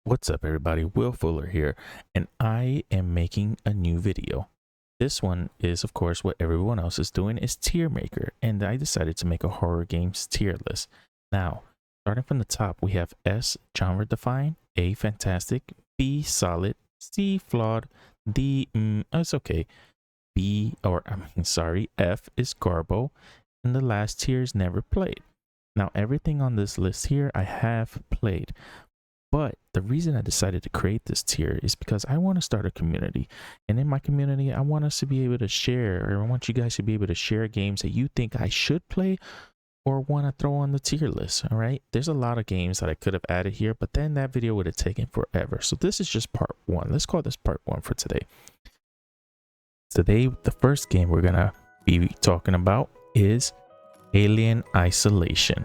What's up everybody, Will Fuller here, and I am making a new video. This one is of course what everyone else is doing, is tier maker, and I decided to make a horror games tier list. Now, starting from the top, we have S, genre defined, A, fantastic, B, solid, C, flawed, D, it's okay, F is garbo, and the last tier is never played. Now everything on this list here I have played. But the reason I decided to create this tier is because I want to start a community. And in my community, I want us to be able to share, or I want you guys to be able to share games that you think I should play or want to throw on the tier list. All right. There's a lot of games that I could have added here, but then that video would have taken forever. So this is just part one. Let's call this part one for today. Today, the first game we're going to be talking about is Alien Isolation.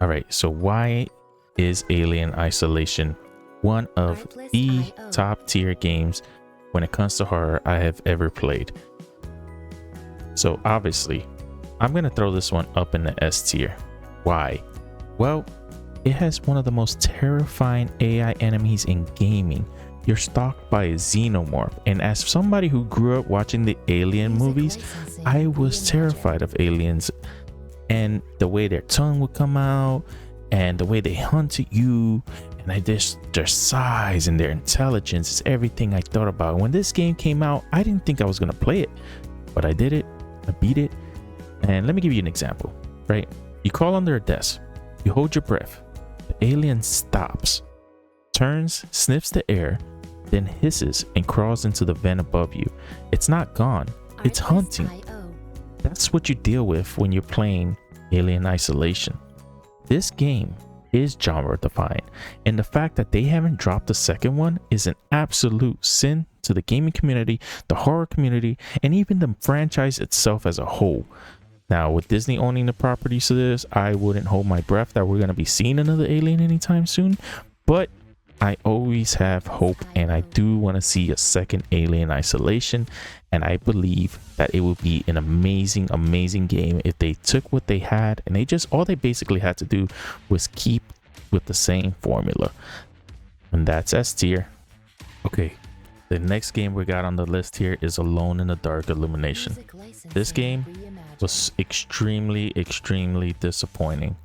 All right. So why is Alien Isolation one of the top tier games when it comes to horror I have ever played? So obviously I'm gonna throw this one up in the S tier. Why? Well, it has one of the most terrifying AI enemies in gaming. You're stalked by a xenomorph, and as somebody who grew up watching the Alien movies, I was terrified of aliens and the way their tongue would come out and the way they hunted you, and their size and their intelligence is everything I thought about. When this game came out, I didn't think I was gonna play it, but I did it. I beat it. And let me give you an example, right? You crawl under a desk, you hold your breath, the alien stops, turns, sniffs the air, then hisses and crawls into the vent above you. It's not gone, it's hunting. That's what you deal with when you're playing Alien Isolation. This game is genre defined, and the fact that they haven't dropped the second one is an absolute sin to the gaming community, the horror community, and even the franchise itself as a whole. Now, with Disney owning the properties to this, I wouldn't hold my breath that we're going to be seeing another Alien anytime soon, but I always have hope, and I do want to see a second Alien Isolation, and I believe that it would be an amazing game if they took what they had and all they basically had to do was keep with the same formula. And that's S tier. Okay, the next game we got on the list here is Alone in the Dark Illumination. This game was extremely disappointing,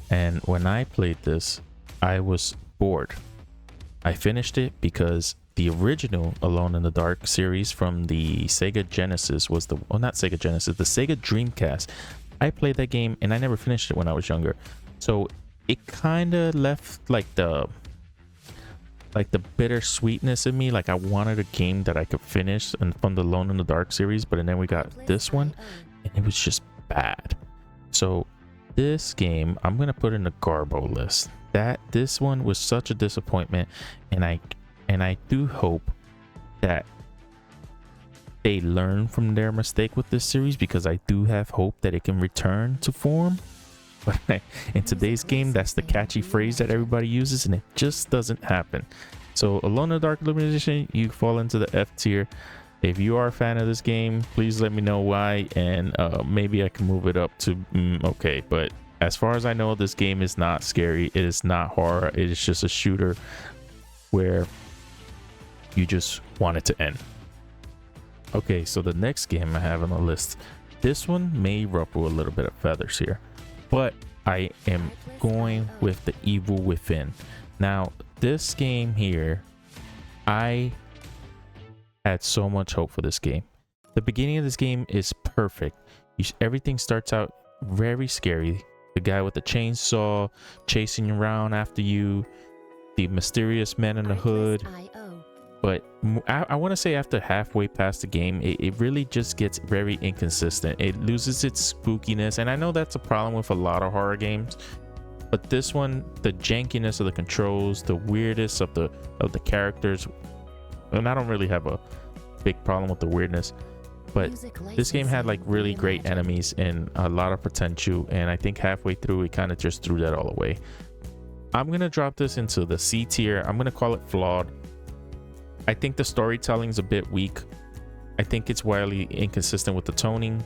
and when I played this, I was bored. I finished it because the original Alone in the Dark series from the Sega Genesis was the Sega Dreamcast. I played that game and I never finished it when I was younger, so it kind of left like the bitter sweetness in me. Like, I wanted a game that I could finish and from the Alone in the Dark series, but then we got this one and it was just bad. So this game I'm gonna put in the garbo list. This one was such a disappointment, and I do hope that they learn from their mistake with this series, because I do have hope that it can return to form. But in today's game, that's the catchy phrase that everybody uses, and it just doesn't happen. So Alone in the Dark Illumination, you fall into the F tier. If you are a fan of this game, please let me know why, and maybe I can move it up to okay. But as far as I know, this game is not scary. It is not horror. It is just a shooter where you just want it to end. Okay, so the next game I have on the list, this one may ruffle a little bit of feathers here, but I am going with The Evil Within. Now, this game here, I had so much hope for this game. The beginning of this game is perfect. Everything starts out very scary. The guy with the chainsaw chasing you around after you, the mysterious man in the hood. But I want to say after halfway past the game, it really just gets very inconsistent. It loses its spookiness, and I know that's a problem with a lot of horror games, but this one, the jankiness of the controls, the weirdness of the characters, and I don't really have a big problem with the weirdness, but this game had like really great enemies and a lot of potential, and I think halfway through it kind of just threw that all away. I'm gonna drop this into the C tier. I'm gonna call it flawed. I think the storytelling's a bit weak. I think it's wildly inconsistent with the toning,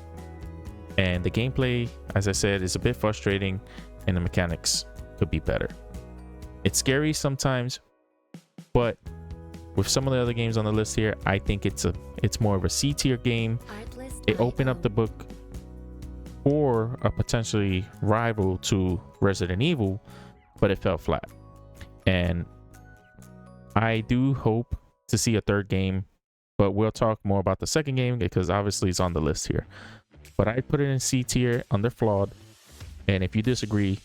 and the gameplay, as I said, is a bit frustrating, and the mechanics could be better. It's scary sometimes, But with some of the other games on the list here, I think it's more of a C tier game. It opened up the book for a potentially rival to Resident Evil, but it fell flat. And I do hope to see a third game, but we'll talk more about the second game because obviously it's on the list here. But I put it in C tier, under flawed. And if you disagree,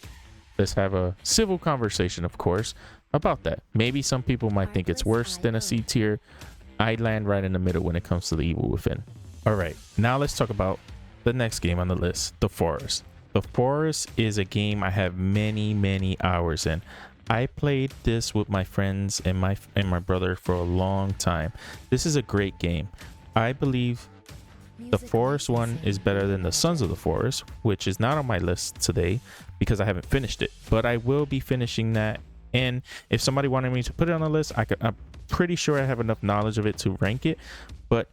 let's have a civil conversation, of course, about that. Maybe some people might think it's worse than a C tier. I land right in the middle when it comes to The Evil Within. All right, now let's talk about the next game on the list, The Forest. The Forest is a game I have many hours in. I played this with my friends and my brother for a long time. This is a great game. I believe the Forest one is better than the Sons of the Forest, which is not on my list today because I haven't finished it, but I will be finishing that. And if somebody wanted me to put it on the list, I'm pretty sure I have enough knowledge of it to rank it. But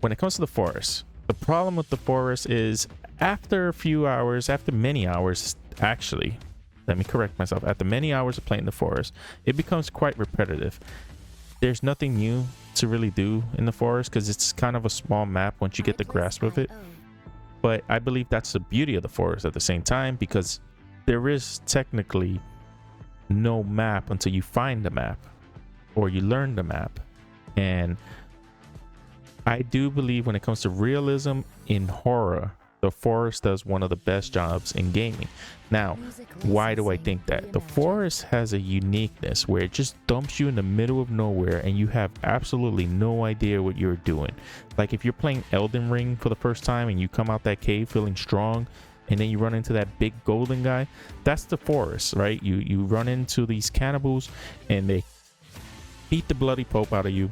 when it comes to the Forest, the problem with the Forest is after a few hours, after many hours, actually, let me correct myself, after many hours of playing the Forest, it becomes quite repetitive. There's nothing new to really do in the Forest because it's kind of a small map once you get the grasp of it. But I believe that's the beauty of the Forest at the same time, because there is technically no map until you find the map or you learn the map. And I do believe when it comes to realism in horror, the Forest does one of the best jobs in gaming. Now, why do I think that? The Forest has a uniqueness where it just dumps you in the middle of nowhere and you have absolutely no idea what you're doing. Like if you're playing Elden Ring for the first time and you come out that cave feeling strong, and then you run into that big golden guy, that's the Forest, right? You run into these cannibals and they beat the bloody pope out of you,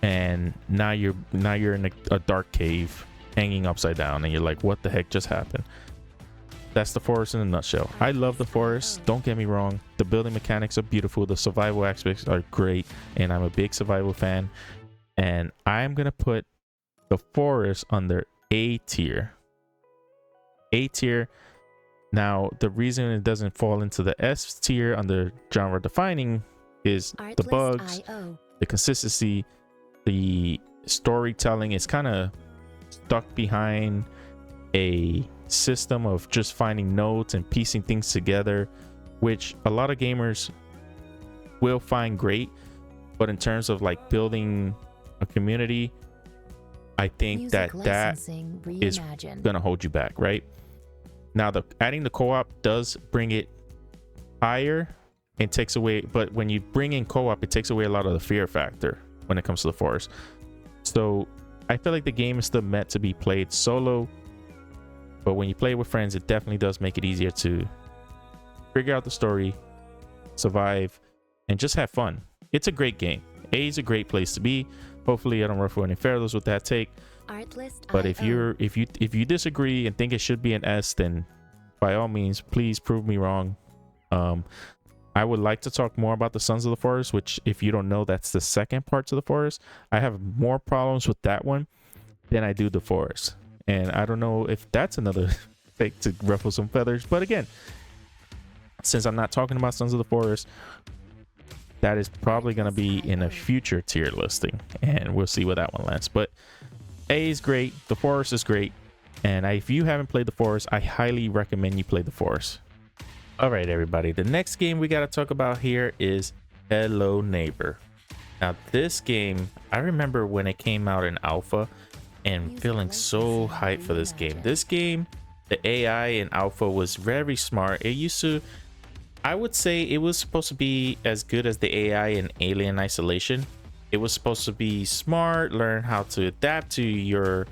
and now you're in a dark cave hanging upside down, and you're like, what the heck just happened? That's the Forest in a nutshell. I love the Forest, don't get me wrong. The building mechanics are beautiful, the survival aspects are great, and I'm a big survival fan. And I'm gonna put the Forest under A tier. A tier. Now, the reason it doesn't fall into the S tier under genre defining is the bugs, the consistency, the storytelling is kind of stuck behind a system of just finding notes and piecing things together, which a lot of gamers will find great, but in terms of like building a community, I think that is gonna hold you back, right? Now, adding the co-op does bring it higher and takes away, but when you bring in co-op, it takes away a lot of the fear factor when it comes to the Forest. So I feel like the game is still meant to be played solo, but when you play with friends, it definitely does make it easier to figure out the story, survive, and just have fun. It's a great game. A is a great place to be. Hopefully I don't ruffle any feathers with that take. But if you disagree and think it should be an S, then by all means, please prove me wrong. I would like to talk more about the Sons of the Forest, which, if you don't know, that's the second part to the Forest. I have more problems with that one than I do the Forest, and I don't know if that's another thing to ruffle some feathers. But again, since I'm not talking about Sons of the Forest, that is probably going to be in a future tier listing, and we'll see where that one lands. But A is great, the Forest is great, and if you haven't played the Forest, I highly recommend you play the Forest. All right, everybody, the next game we got to talk about here is Hello Neighbor. Now, this game, I remember when it came out in alpha and feeling so hyped for this game. This game, the AI in alpha was very smart. It used to, I would say it was supposed to be as good as the AI in Alien Isolation. It was supposed to be smart, learn how to adapt to your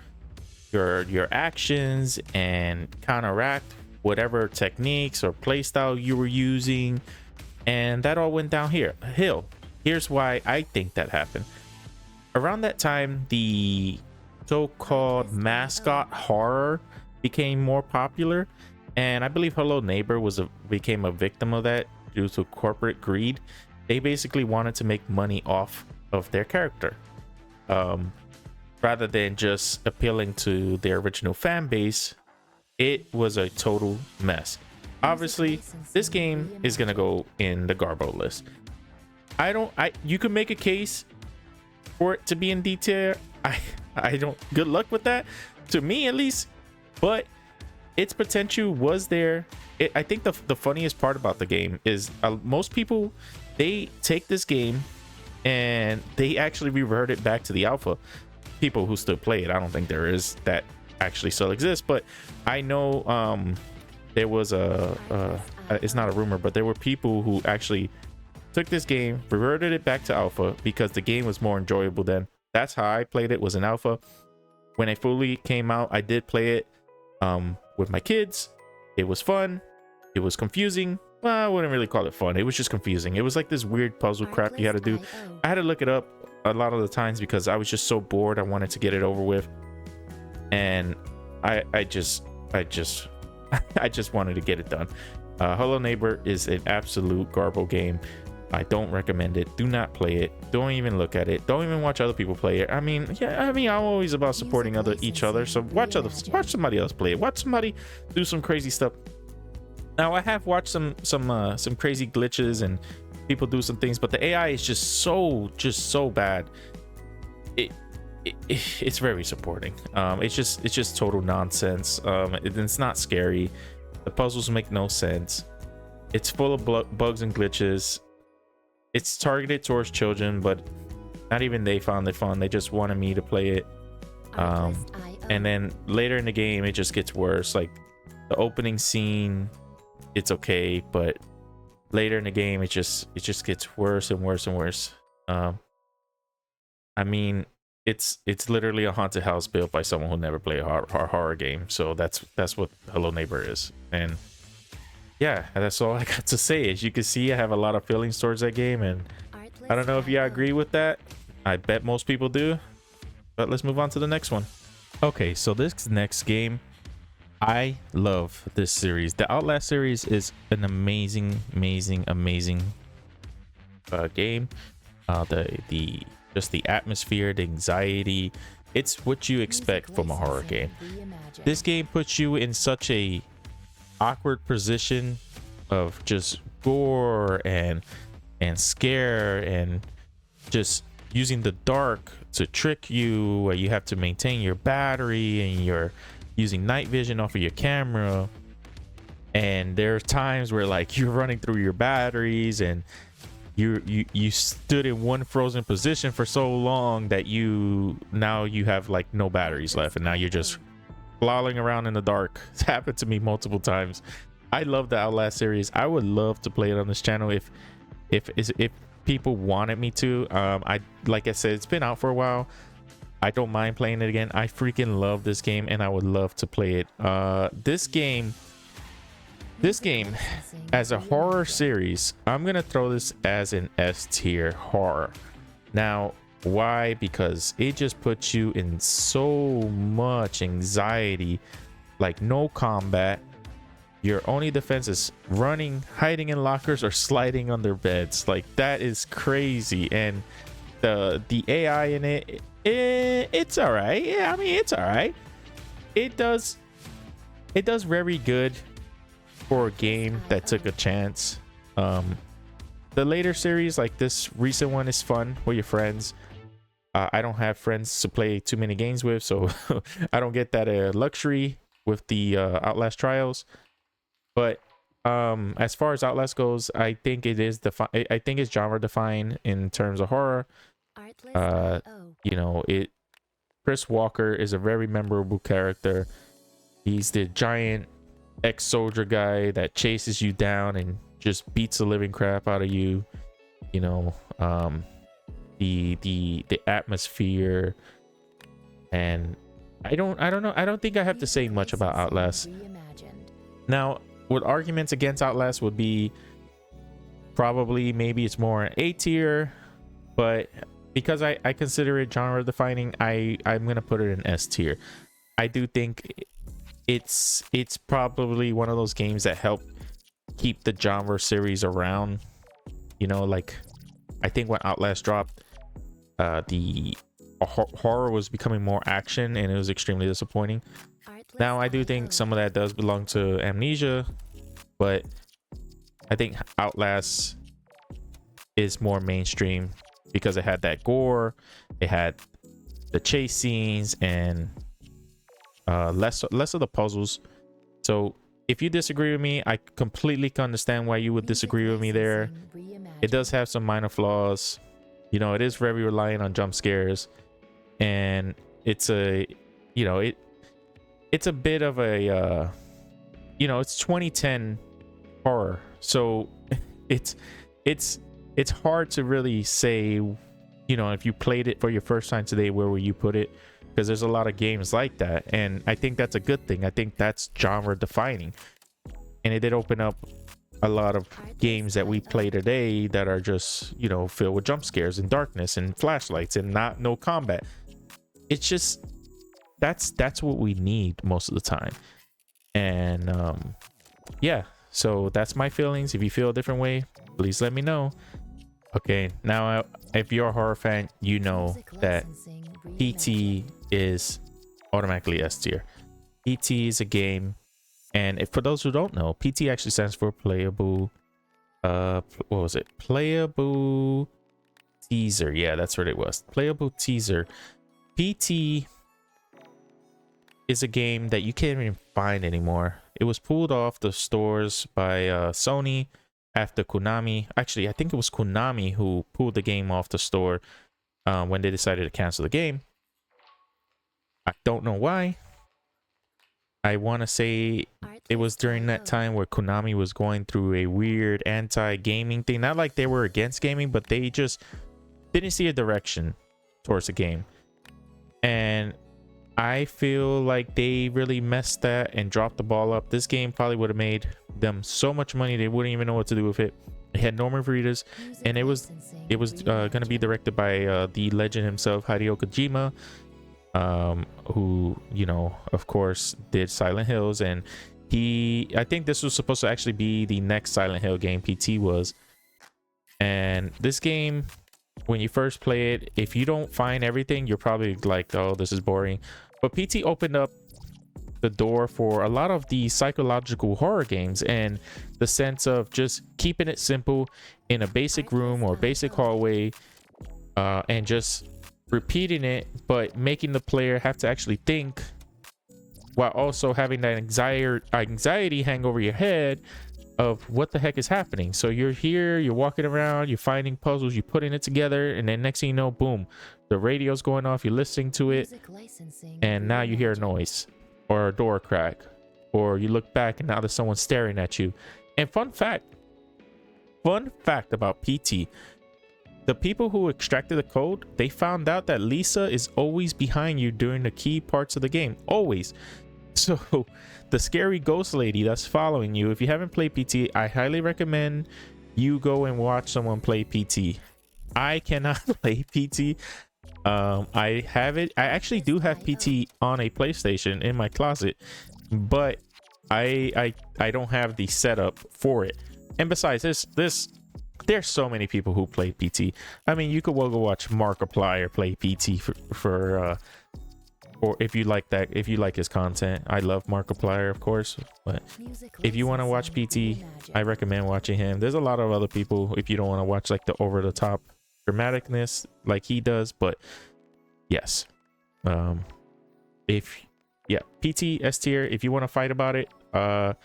actions and counteract whatever techniques or playstyle you were using, and that all went downhill. Here's why I think that happened. Around that time, the so-called mascot horror became more popular, and I believe Hello Neighbor became a victim of that due to corporate greed. They basically wanted to make money off of their character, rather than just appealing to their original fan base. It was a total mess. Obviously, this game is gonna go in the Garbo list. You can make a case for it to be in D tier. I don't, good luck with that, to me at least, but its potential was there. I think the funniest part about the game is most people, they take this game and they actually revert it back to the alpha. People who still play it, I don't think there is that actually still exists, but I know there was it's not a rumor, but there were people who actually took this game, reverted it back to alpha because the game was more enjoyable then. That's how I played it, was in alpha. When it fully came out, I did play it with my kids. It was fun. It was confusing. Well, I wouldn't really call it fun. It was just confusing. It was like this weird puzzle crap you had to do. I had to look it up a lot of the times because I was just so bored. I wanted to get it over with, and I just wanted to get it done. Hello Neighbor is an absolute garble game. I don't recommend it. Do not play it. Don't even look at it. Don't even watch other people play it. I mean, I'm always about supporting each other. So watch somebody else play it. Watch somebody do some crazy stuff. Now I have watched some crazy glitches and people do some things, but the AI is just so bad. It's very supporting. It's just total nonsense. It's not scary. The puzzles make no sense. It's full of bugs and glitches. It's targeted towards children, but not even they found it fun. They just wanted me to play it. And then later in the game, it just gets worse. Like the opening scene, it's okay, but later in the game, it just gets worse and worse and worse. I mean, it's literally a haunted house built by someone who never played a horror game. So that's what Hello Neighbor is. And yeah, that's all I got to say. As you can see, I have a lot of feelings towards that game, and I don't know if you agree with that. I bet most people do, but let's move on to the next one. Okay, so this next game, I love this series. The Outlast series is an amazing game. Just the atmosphere, the anxiety, it's what you expect from a horror game. This game puts you in such a awkward position of just gore and scare, and just using the dark to trick you, where you have to maintain your battery and you're using night vision off of your camera. And there are times where like you're running through your batteries and you stood in one frozen position for so long that now you have like no batteries left, and now you're just lolling around in the dark. It's happened to me multiple times. I love the Outlast series. I would love to play it on this channel if people wanted me to. Like I said, it's been out for a while. I don't mind playing it again. I freaking love this game, and I would love to play it. This game as a horror series, I'm gonna throw this as an S tier horror. Now why? Because it just puts you in so much anxiety. Like no combat, your only defense is running, hiding in lockers, or sliding under beds. Like that is crazy. And the AI in it's all right. Yeah, I mean, it's all right. It does very good for a game that took a chance. The later series, like this recent one, is fun with your friends. I don't have friends to play too many games with, so I don't get that luxury with the Outlast trials. But as far as Outlast goes, I think it is I think it's genre defined in terms of horror. You know, Chris Walker is a very memorable character. He's the giant ex-soldier guy that chases you down and just beats the living crap out of you. You know, the atmosphere, and I don't know. I don't think I have to say much about Outlast. Now, what arguments against Outlast would be probably maybe it's more A tier, but because I consider it genre defining, I'm gonna put it in S tier. I do think it's probably one of those games that help keep the genre series around. You know, like I think when Outlast dropped, the horror was becoming more action, and it was extremely disappointing. Now I do think some of that does belong to Amnesia, but I think Outlast is more mainstream because it had that gore, it had the chase scenes, and less of the puzzles. So if you disagree with me, I completely understand why you would disagree with me there. It does have some minor flaws. You know, it is very reliant on jump scares, and it's a, you know, it's a bit of a, you know, it's 2010 horror, so it's hard to really say, you know, if you played it for your first time today, where will you put it? Because there's a lot of games like that, and I think that's a good thing. I think that's genre defining, and it did open up a lot of games that we play today that are just, you know, filled with jump scares and darkness and flashlights and no combat. It's just that's what we need most of the time. And yeah, so that's my feelings. If you feel a different way, please let me know. Okay, now if you're a horror fan, you know that PT is automatically S tier. PT is a game, and for those who don't know, PT actually stands for playable, what was it? Playable teaser. Yeah, that's what it was. Playable teaser. PT is a game that you can't even find anymore. It was pulled off the stores by Sony after Konami. Actually, I think it was Konami who pulled the game off the store when they decided to cancel the game. I don't know why. I want to say it was during that time where Konami was going through a weird anti-gaming thing. Not like they were against gaming, but they just didn't see a direction towards the game. And I feel like they really messed that and dropped the ball up. This game probably would have made them so much money they wouldn't even know what to do with it. It had Norman Reedus, and it was going to be directed by the legend himself, Hideo Kojima, who, you know, of course did Silent Hills. And I think this was supposed to actually be the next Silent Hill game. PT was. And this game, when you first play it, if you don't find everything, you're probably like, oh, this is boring. But PT opened up the door for a lot of the psychological horror games, and the sense of just keeping it simple in a basic room or basic hallway, and just repeating it, but making the player have to actually think, while also having that anxiety hang over your head of what the heck is happening. So you're here, you're walking around, you're finding puzzles, you're putting it together, and then next thing you know, boom, the radio's going off, you're listening to it, and now you hear a noise or a door crack, or you look back and now there's someone staring at you. And fun fact about PT, the people who extracted the code, they found out that Lisa is always behind you during the key parts of the game. Always. So the scary ghost lady that's following you, if you haven't played PT, I highly recommend you go and watch someone play PT. I cannot play PT. I have it. I actually do have PT on a PlayStation in my closet, but I don't have the setup for it. And besides there's so many people who play PT. I mean, you could well go watch Markiplier play PT or if you like that, if you like his content. I love Markiplier, of course, but if you want to watch PT, I recommend watching him. There's a lot of other people if you don't want to watch like the over the top dramaticness like he does, but yes, PT S tier. If you want to fight about it, the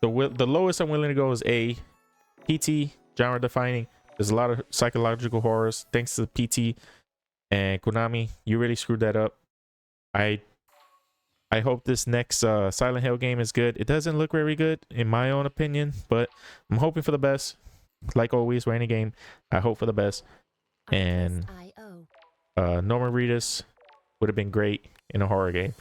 lowest I'm willing to go is A. PT, genre defining. There's a lot of psychological horrors thanks to PT and Konami. You really screwed that up. I hope this next Silent Hill game is good. It doesn't look very good in my own opinion, but I'm hoping for the best. Like always for any game, I hope for the best. And Norman Reedus would have been great in a horror game.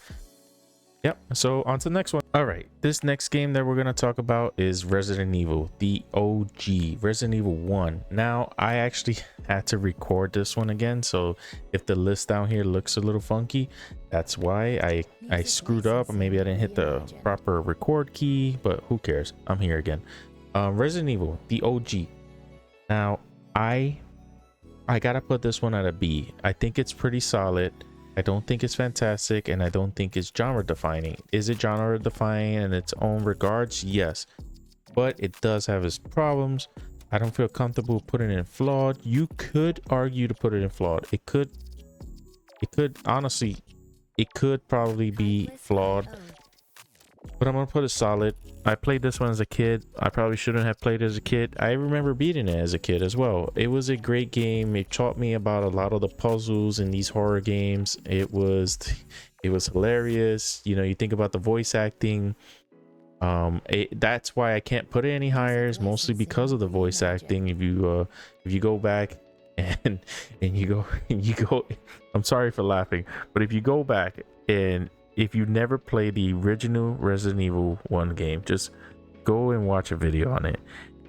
Yep, so on to the next one. All right, this next game that we're going to talk about is Resident Evil, the OG, Resident Evil 1. Now, I actually had to record this one again, so if the list down here looks a little funky, that's why I screwed up. Maybe I didn't hit the proper record key, but who cares? I'm here again. Resident Evil, the OG. Now, I gotta put this one at a B. I think it's pretty solid. I don't think it's fantastic, and I don't think it's genre defining. Is it genre defining in its own regards? Yes, but it does have its problems. I don't feel comfortable putting it in flawed. You could argue to put it in flawed. It could honestly, it could probably be flawed, but I'm gonna put it solid. I played this one as a kid. I probably shouldn't have played it as a kid. I remember beating it as a kid as well. It was a great game. It taught me about a lot of the puzzles in these horror games. It was hilarious. You know, you think about the voice acting. That's why I can't put it any higher, is mostly because of the voice acting. If you go back and you go, I'm sorry for laughing, but if you go back and if you never played the original Resident Evil 1 game, just go and watch a video on it.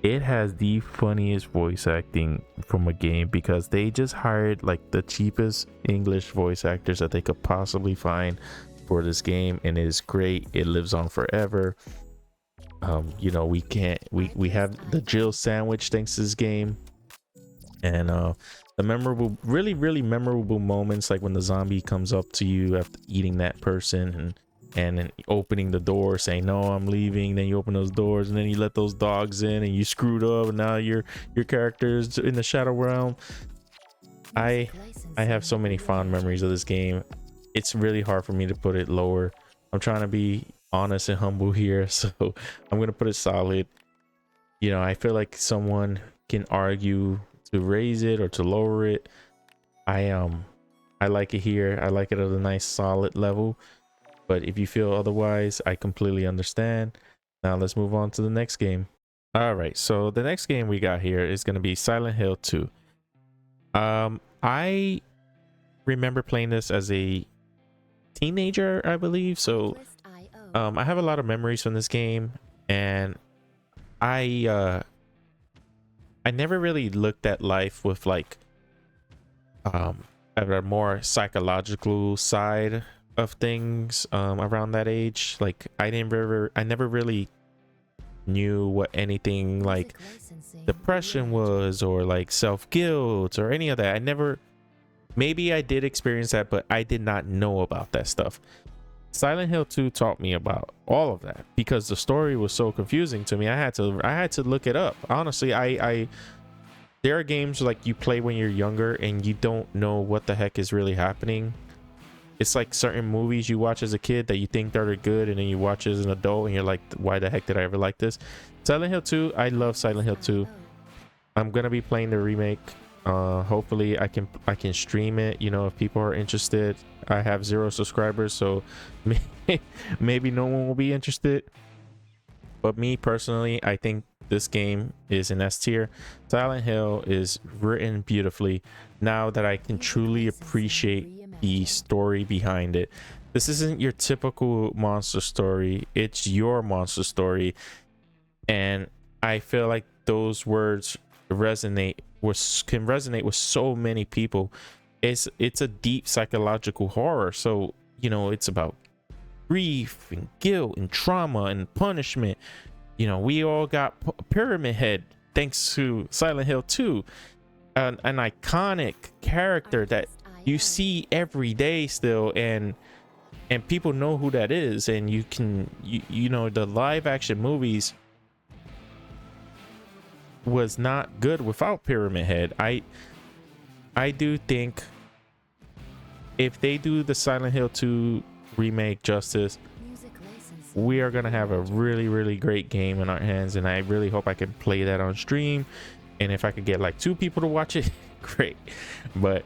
It has the funniest voice acting from a game, because they just hired like the cheapest English voice actors that they could possibly find for this game, and it is great. It lives on forever. You know, we have the Jill sandwich thanks to this game, and the memorable, really memorable moments, like when the zombie comes up to you after eating that person and then opening the door saying, no, I'm leaving. Then you open those doors and then you let those dogs in and you screwed up, and now your character's in the shadow realm. I have so many fond memories of this game. It's really hard for me to put it lower. I'm trying to be honest and humble here, so I'm gonna put it solid. You know, I feel like someone can argue to raise it or to lower it. I like it here. I like it at a nice solid level, but if you feel otherwise, I completely understand. Now let's move on to the next game. All right, so the next game we got here is going to be Silent Hill 2. I remember playing this as a teenager, I believe. So I have a lot of memories from this game, and I never really looked at life with like a more psychological side of things around that age. Like I never really knew what anything like depression was, or like self-guilt, or any of that. I never, maybe I did experience that, but I did not know about that stuff. Silent Hill 2 taught me about all of that, because the story was so confusing to me. I had to look it up. Honestly, there are games like you play when you're younger and you don't know what the heck is really happening. It's like certain movies you watch as a kid that you think that are good, and then you watch as an adult and you're like, why the heck did I ever like this? Silent Hill 2, I love Silent Hill 2. I'm gonna be playing the remake. Hopefully I can stream it, you know, if people are interested. I have 0 subscribers, so maybe no one will be interested, but me personally, I think this game is an S tier. Silent Hill is written beautifully. Now that I can truly appreciate the story behind it, this isn't your typical monster story, it's your monster story, and I feel like those words can resonate with so many people. It's a deep psychological horror, so you know, it's about grief and guilt and trauma and punishment. You know, we all got Pyramid Head thanks to Silent Hill 2, an iconic character that you see every day still, and people know who that is. And you know, the live action movies was not good without Pyramid Head. I do think if they do the Silent Hill 2 remake justice, we are gonna have a really great game in our hands, and I really hope I can play that on stream. And if I could get like 2 people to watch it, great. But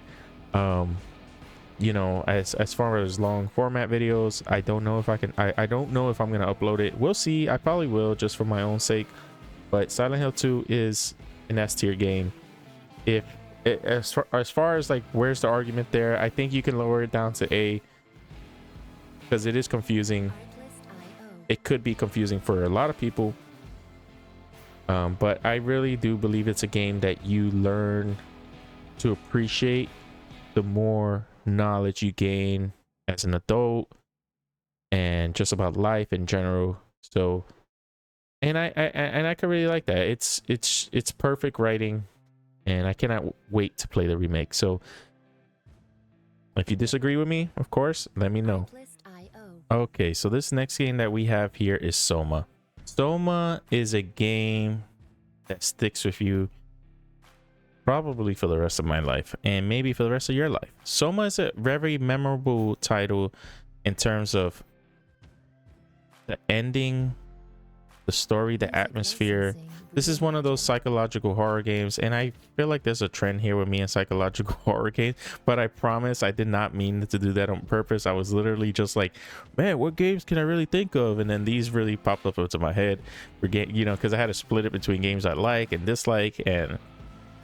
you know, as far as long format videos, I don't know if I can. I don't know if I'm gonna upload it. We'll see. I probably will, just for my own sake. But Silent Hill 2 is an S tier game. If as far as like where's the argument there, I think you can lower it down to A, because it is confusing. It could be confusing for a lot of people, but I really do believe it's a game that you learn to appreciate the more knowledge you gain as an adult, and just about life in general. So, and I could really like that. It's perfect writing, and I cannot wait to play the remake. So if you disagree with me, of course, let me know. Okay, so this next game that we have here is SOMA. SOMA is a game that sticks with you probably for the rest of my life and maybe for the rest of your life. Soma is a very memorable title in terms of the ending, the story, the atmosphere. This is one of those psychological horror games, and I feel like there's a trend here with me in psychological horror games, but I promise I did not mean to do that on purpose. I was literally just like, man, what games can I really think of? And then these really popped up into my head, you know, because I had to split it between games I like and dislike, and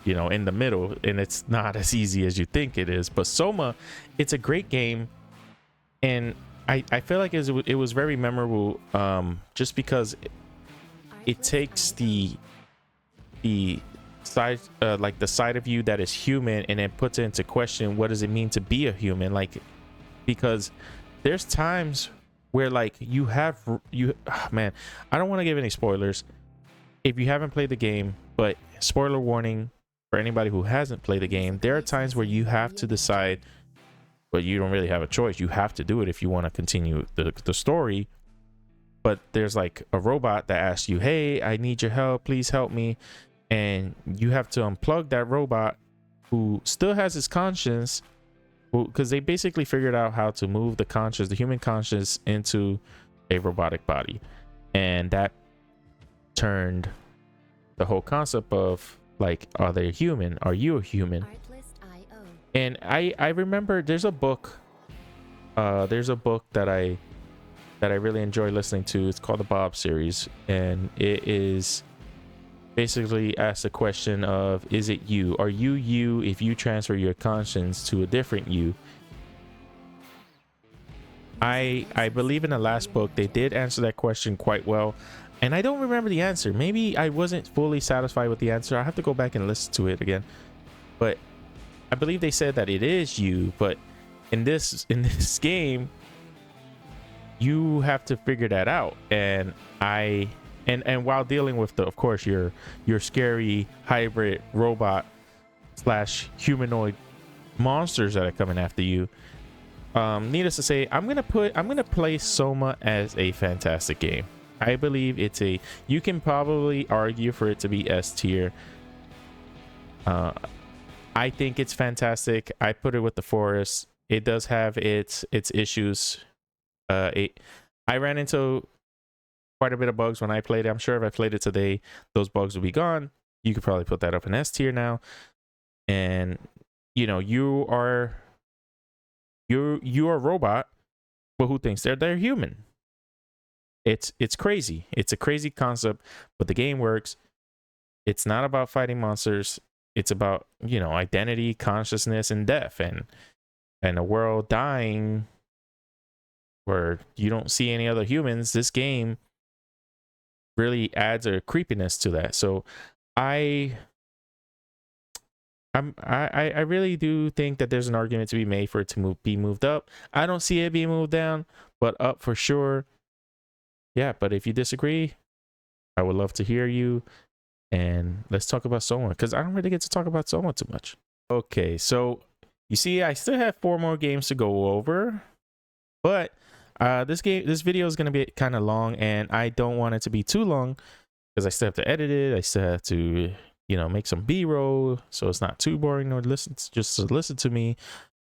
you know, in the middle, and it's not as easy as you think it is. But Soma, it's a great game, and I feel like it was very memorable, just because it takes the side, like the side of you that is human, and it puts it into question, what does it mean to be a human? Like, because there's times where like man, I don't want to give any spoilers if you haven't played the game, but spoiler warning for anybody who hasn't played the game, there are times where you have to decide, but you don't really have a choice. You have to do it if you want to continue the story. But there's like a robot that asks you, hey, I need your help, please help me. And you have to unplug that robot who still has his conscience, because they basically figured out how to move the human conscience into a robotic body. And that turned the whole concept of like, are they human? Are you a human? And I remember there's a book that I really enjoy listening to. It's called the Bob series, and it is basically asks the question of, is it you? Are you if you transfer your conscience to a different you? I believe in the last book they did answer that question quite well, and I don't remember the answer. Maybe I wasn't fully satisfied with the answer. I have to go back and listen to it again, but I believe they said that it is you. But in this game, you have to figure that out. And while dealing with of course your scary hybrid robot slash humanoid monsters that are coming after you, needless to say, I'm gonna play Soma as a fantastic game. I believe you can probably argue for it to be S tier. I think it's fantastic. I put it with the Forest. It does have its issues. I ran into quite a bit of bugs when I played it. I'm sure if I played it today, those bugs will be gone. You could probably put that up in S tier now. And you know, you're a robot, but who thinks they're human? It's crazy. It's a crazy concept, but the game works. It's not about fighting monsters. It's about, you know, identity, consciousness, and death, and a world dying where you don't see any other humans. This game really adds a creepiness to that. So I really do think that there's an argument to be made for it to be moved up. I don't see it being moved down, but up for sure. Yeah, but if you disagree, I would love to hear you, and let's talk about Soma, because I don't really get to talk about Soma too much. Okay, so you see, I still have 4 more games to go over, but this video is going to be kind of long, and I don't want it to be too long because I still have to edit it. I still have to, you know, make some B-roll, so it's not too boring to listen to me.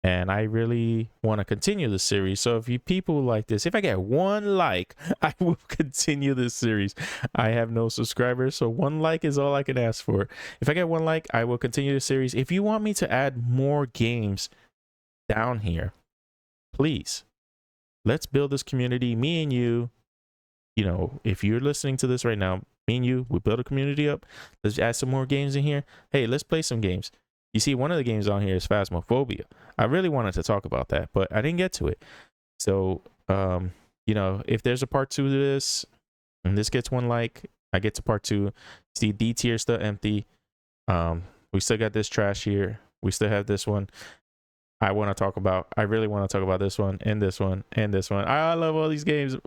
And I really want to continue the series. So if you people like this, if I get 1 like, I will continue this series. I have no subscribers, so 1 like is all I can ask for. If I get 1 like, I will continue the series. If you want me to add more games down here, please, let's build this community. Me and you, you know, if you're listening to this right now, me and you, we build a community up. Let's add some more games in here. Hey, let's play some games. You see, one of the games on here is Phasmophobia. I really wanted to talk about that, but I didn't get to it. So, you know, if there's a part 2 to this, and this gets 1 like, I get to part 2. See, D tier still empty. We still got this trash here. We still have this one. I really want to talk about this one, and this one, and this one. I love all these games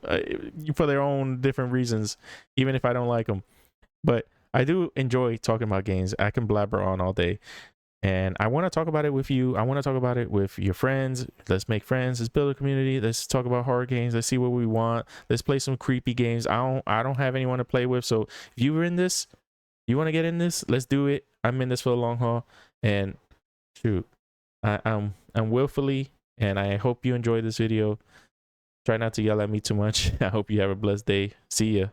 for their own different reasons, even if I don't like them. But I do enjoy talking about games. I can blabber on all day. And I want to talk about it with you. I want to talk about it with your friends. Let's make friends. Let's build a community. Let's talk about horror games. Let's see what we want. Let's play some creepy games. I don't have anyone to play with. So if you were in this, You want to get in this? Let's do it. I'm in this for the long haul. And shoot, I'm willfully, and I hope you enjoy this video. Try not to yell at me too much. I hope you have a blessed day. See ya.